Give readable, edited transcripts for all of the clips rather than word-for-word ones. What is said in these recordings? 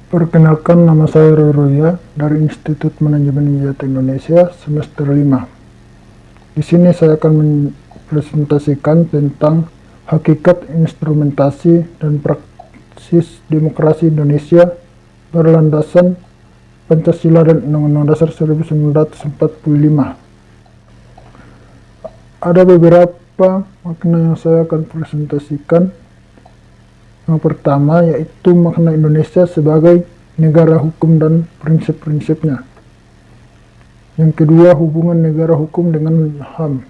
Perkenalkan, nama saya Roya dari Institut Manajemen Biota Indonesia semester 5. Di sini saya akan mempresentasikan tentang hakikat instrumentasi dan praksis demokrasi Indonesia berlandasan Pancasila dan Undang-Undang Dasar 1945. Ada beberapa makna yang saya akan presentasikan. Yang pertama yaitu makna Indonesia sebagai negara hukum dan prinsip-prinsipnya. Yang kedua, hubungan negara hukum dengan HAM.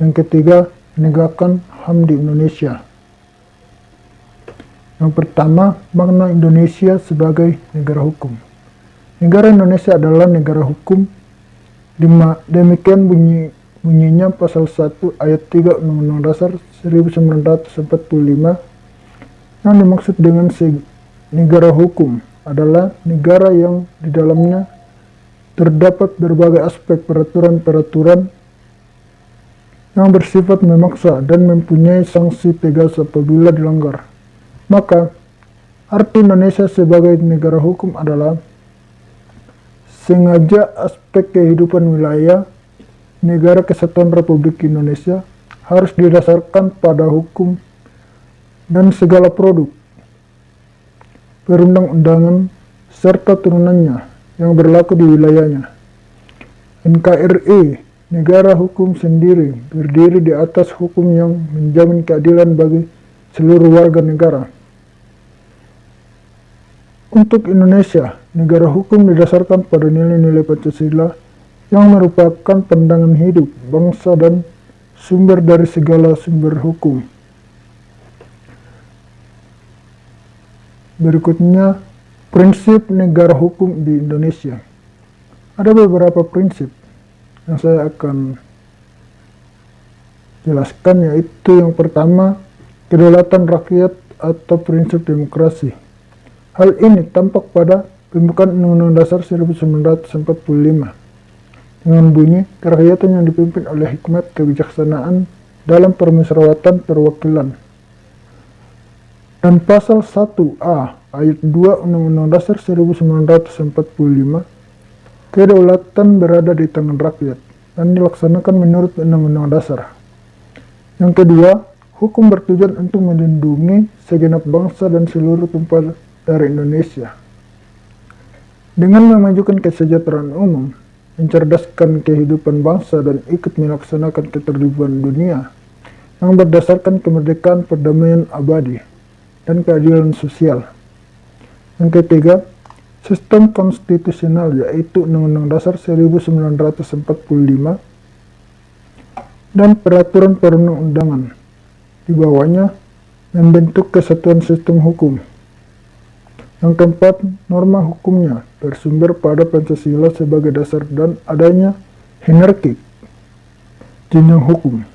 Yang ketiga, menegakkan HAM di Indonesia. Yang pertama, makna Indonesia sebagai negara hukum. Negara Indonesia adalah negara hukum. Demikian bunyinya pasal 1 ayat 3 Undang-Undang Dasar 1945. Yang dimaksud dengan negara hukum adalah negara yang di dalamnya terdapat berbagai aspek peraturan-peraturan yang bersifat memaksa dan mempunyai sanksi tegas apabila dilanggar. Maka, arti Indonesia sebagai negara hukum adalah sengaja aspek kehidupan wilayah Negara Kesatuan Republik Indonesia harus didasarkan pada hukum dan segala produk, perundang-undangan, serta turunannya yang berlaku di wilayahnya. NKRI, negara hukum sendiri, berdiri di atas hukum yang menjamin keadilan bagi seluruh warga negara. Untuk Indonesia, negara hukum didasarkan pada nilai-nilai Pancasila yang merupakan pandangan hidup bangsa dan sumber dari segala sumber hukum. Berikutnya, prinsip negara hukum di Indonesia. Ada beberapa prinsip yang saya akan jelaskan, yaitu yang pertama, kedaulatan rakyat atau prinsip demokrasi. Hal ini tampak pada pembukaan Undang-Undang Dasar 1945 dengan bunyi kerakyatan yang dipimpin oleh hikmat kebijaksanaan dalam permusyawaratan perwakilan. Dan pasal 1A ayat 2 Undang-Undang Dasar 1945, kedaulatan berada di tangan rakyat dan dilaksanakan menurut Undang-Undang Dasar. Yang kedua, hukum bertujuan untuk melindungi segenap bangsa dan seluruh tumpah dari Indonesia. Dengan memajukan kesejahteraan umum, mencerdaskan kehidupan bangsa dan ikut melaksanakan ketertiban dunia yang berdasarkan kemerdekaan, perdamaian abadi, dan keadilan sosial. Yang ketiga, sistem konstitusional, yaitu Undang-Undang Dasar 1945 dan peraturan perundang-undangan di bawahnya membentuk kesatuan sistem hukum. Yang keempat, norma hukumnya bersumber pada Pancasila sebagai dasar dan adanya hierarki jenjang hukum.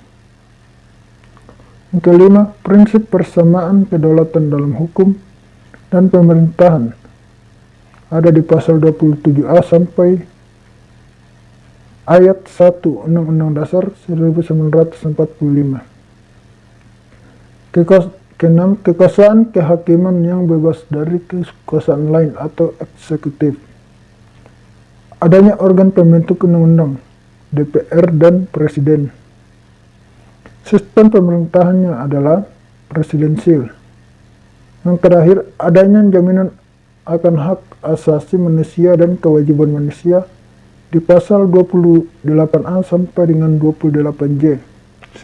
Yang kelima, prinsip persamaan kedaulatan dalam hukum dan pemerintahan ada di pasal 27A sampai ayat 1 Undang-Undang Dasar 1945. Keenam, kekuasaan kehakiman yang bebas dari kekuasaan lain atau eksekutif. Adanya organ pembentuk undang-undang, DPR dan Presiden. Sistem pemerintahannya adalah presidensial. Yang terakhir, adanya jaminan akan hak asasi manusia dan kewajiban manusia di pasal 28A sampai dengan 28J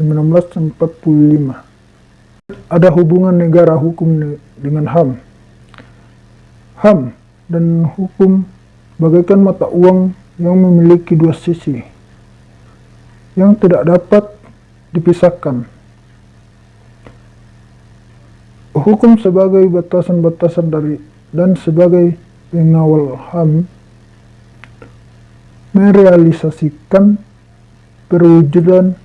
1945. Ada hubungan negara hukum dengan HAM. HAM dan hukum bagaikan mata uang yang memiliki dua sisi yang tidak dapat dipisahkan. Hukum sebagai batasan-batasan dari dan sebagai pengawal HAM merealisasikan perwujudan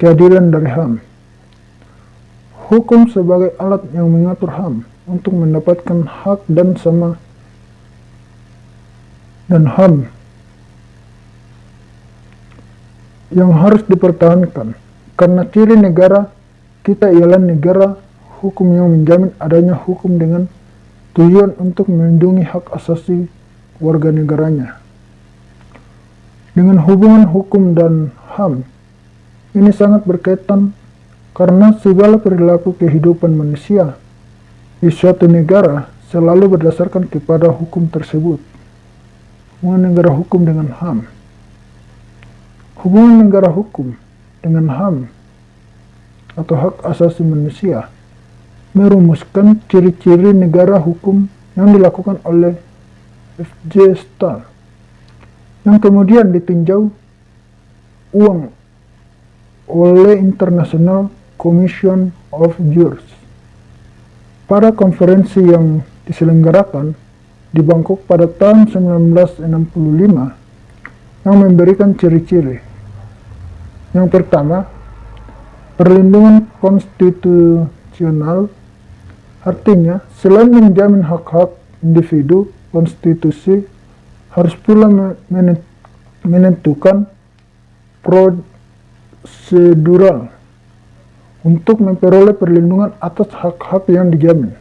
keadilan dari HAM. Hukum sebagai alat yang mengatur HAM untuk mendapatkan hak dan HAM yang harus dipertahankan. Karena ciri negara kita ialah negara hukum yang menjamin adanya hukum dengan tujuan untuk melindungi hak asasi warga negaranya. Dengan hubungan hukum dan HAM, ini sangat berkaitan karena segala perilaku kehidupan manusia di suatu negara selalu berdasarkan kepada hukum tersebut. Hubungan negara hukum dengan HAM. Hubungan negara hukum dengan HAM atau hak asasi manusia merumuskan ciri-ciri negara hukum yang dilakukan oleh F.J. Stahl yang kemudian ditinjau ulang oleh International Commission of Jurists pada konferensi yang diselenggarakan di Bangkok pada tahun 1965 yang memberikan ciri-ciri. Yang pertama, perlindungan konstitusional, artinya selain menjamin hak-hak individu, konstitusi harus pula menentukan prosedural untuk memperoleh perlindungan atas hak-hak yang dijamin.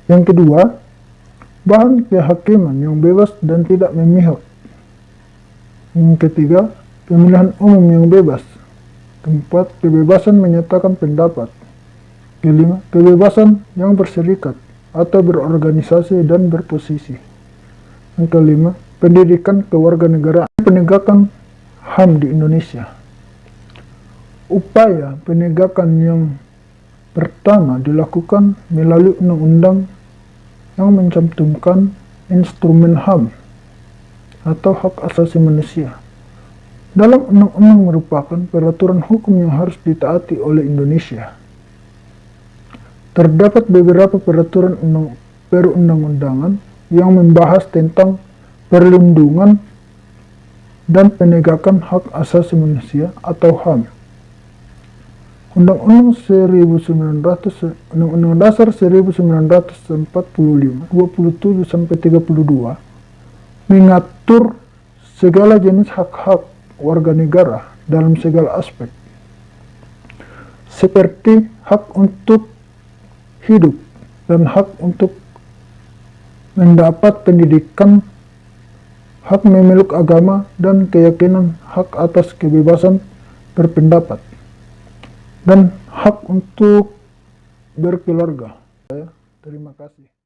Yang kedua, bahan kehakiman yang bebas dan tidak memihak. Yang ketiga, pemilihan umum yang bebas. Keempat, kebebasan menyatakan pendapat. Kelima, kebebasan yang berserikat atau berorganisasi dan berposisi. Yang kelima, pendidikan kewarganegaraan. Penegakan HAM di Indonesia. Upaya penegakan yang pertama dilakukan melalui undang-undang yang mencantumkan instrumen HAM atau hak asasi manusia. Dalam undang-undang merupakan peraturan hukum yang harus ditaati oleh Indonesia. Terdapat beberapa peraturan perundang-undangan yang membahas tentang perlindungan dan penegakan hak asasi manusia atau HAM. Undang-Undang Dasar 1945 27-32 mengatur segala jenis hak-hak warga negara dalam segala aspek, seperti hak untuk hidup dan hak untuk mendapat pendidikan, hak memeluk agama dan keyakinan, hak atas kebebasan berpendapat, dan hak untuk berkeluarga. Terima kasih.